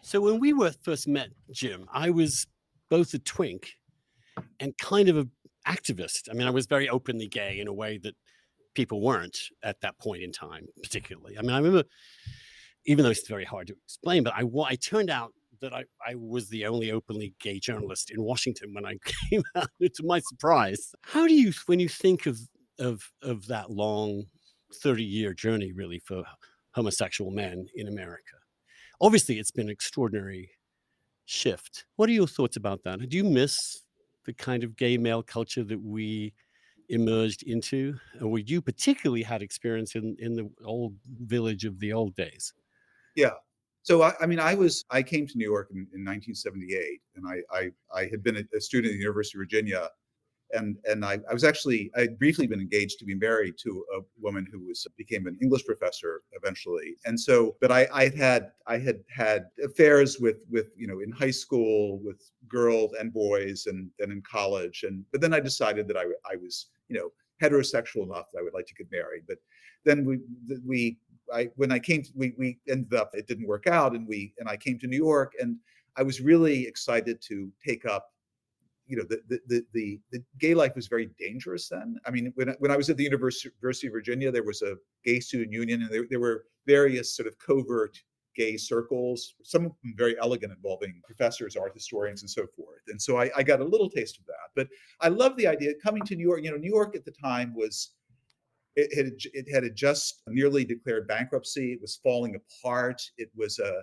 So when we were first met, Jim, I was both a twink and kind of a activist. I mean, I was very openly gay in a way that people weren't at that point in time, particularly. I mean, I remember, even though it's very hard to explain, but I turned out that I was the only openly gay journalist in Washington when I came out, to my surprise. How do you, when you think of that long 30-year journey, really, for homosexual men in America? Obviously, it's been an extraordinary shift. What are your thoughts about that? Do you miss the kind of gay male culture that we emerged into, or you particularly had experience in the old village of the old days? Yeah. So I mean, I came to New York in 1978, and I had been a student at the University of Virginia, and I was actually I'd briefly been engaged to be married to a woman who was became an English professor eventually, and so but I had had affairs with in high school with girls and boys, and then in college, and but then I decided that I was heterosexual enough that I would like to get married, but then we I when I came to, we ended up it didn't work out, and I came to New York, and I was really excited to take up the gay life was very dangerous then. I mean, when I was at the University of Virginia, there was a gay student union, and there were various sort of covert gay circles, some of them very elegant, involving professors, art historians, and so forth. And so I got a little taste of that. But I love the idea coming to New York. New York at the time was it had just nearly declared bankruptcy. It was falling apart. It was a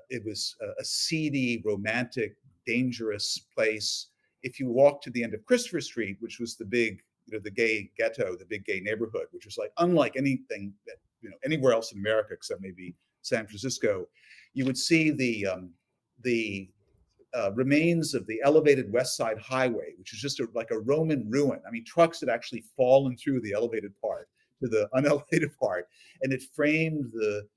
seedy, romantic, dangerous place. If you walk to the end of Christopher Street, which was the big, the gay ghetto, the big gay neighborhood, which was like unlike anything that anywhere else in America except maybe San Francisco, you would see the remains of the elevated West Side Highway, which is just like a Roman ruin. I mean, trucks had actually fallen through the elevated part to the unelevated part, and it framed the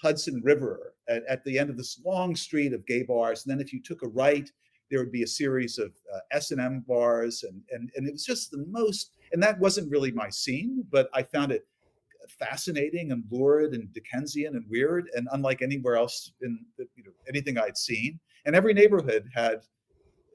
Hudson River at the end of this long street of gay bars. And then if you took a right, there would be a series of S&M bars, and it was just the most. And that wasn't really my scene, but I found it fascinating and lurid and Dickensian and weird and unlike anywhere else in anything I'd seen. And every neighborhood had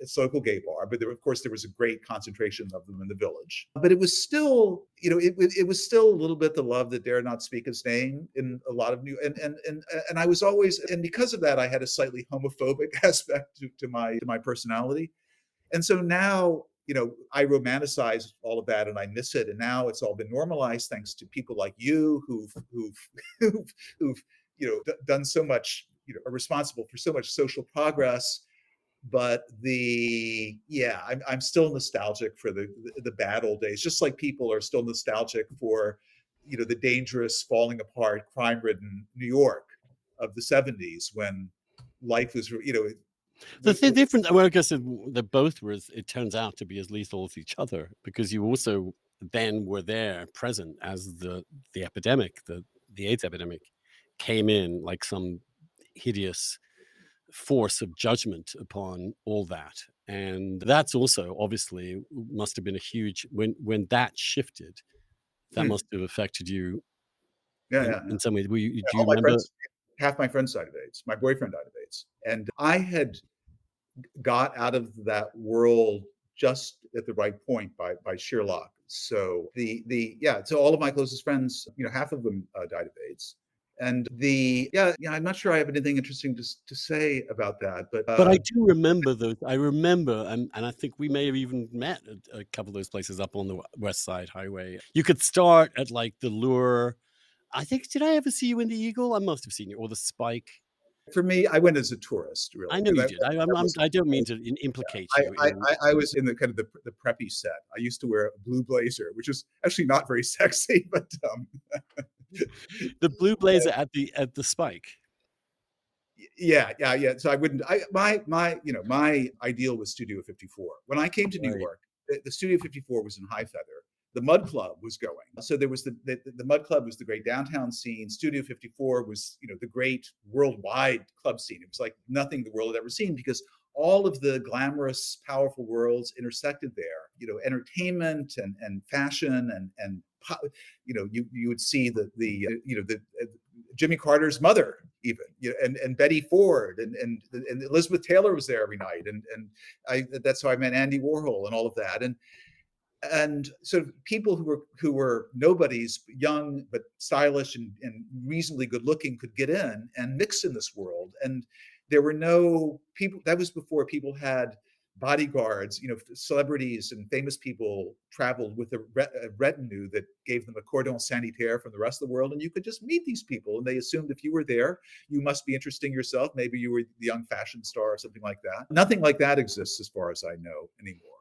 its local gay bar, but of course there was a great concentration of them in the village. But it was still, it was still a little bit the love that dare not speak his name in a lot of new and I was always, and because of that, I had a slightly homophobic aspect to my personality. And so now, I romanticize all of that and I miss it. And now it's all been normalized thanks to people like you who've done so much, are responsible for so much social progress. But I'm still nostalgic for the bad old days, just like people are still nostalgic for, the dangerous, falling apart, crime-ridden New York of the '70s when life was, The difference, well, I guess that both were, it turns out, to be as lethal as each other, because you also then were there present as the epidemic, the AIDS epidemic came in like some hideous force of judgment upon all that. And that's also obviously must have been a huge, when that shifted, that Hmm. must have affected you Yeah, yeah, yeah. in some ways. Yeah, Do you all my remember? friends, half my friends died of AIDS. My boyfriend died of AIDS, and I had got out of that world just at the right point by sheer luck. So so all of my closest friends, half of them died of AIDS, and I'm not sure I have anything interesting to say about that, but But I do remember those. I remember, and I think we may have even met at a couple of those places up on the West Side Highway. You could start at like the Lure. I think, did I ever see you in the Eagle? I must have seen you, or the Spike. for me, I went as a tourist, really, I know because you did. that was. I don't mean to implicate you in. I was in the kind of the preppy set. I used to wear a blue blazer, which is actually not very sexy, but The blue blazer at the Spike. yeah, yeah, yeah. So I wouldn't. My ideal was Studio 54. When I came to New Right. York, the Studio 54 was in High Feather. The Mud Club was going. So there was the Mud Club was the great downtown scene. Studio 54 was the great worldwide club scene. It was like nothing the world had ever seen because all of the glamorous, powerful worlds intersected there. Entertainment and fashion and you would see the Jimmy Carter's mother, even, and Betty Ford, and Elizabeth Taylor was there every night, that's how I met Andy Warhol and all of that, and sort of people who were nobodies, young but stylish and reasonably good looking, could get in and mix in this world. And there were no people. That was before people had bodyguards. Celebrities and famous people traveled with a retinue that gave them a cordon sanitaire from the rest of the world, and you could just meet these people, and they assumed if you were there, you must be interesting yourself. Maybe you were the young fashion star or something like that. Nothing like that exists as far as I know anymore.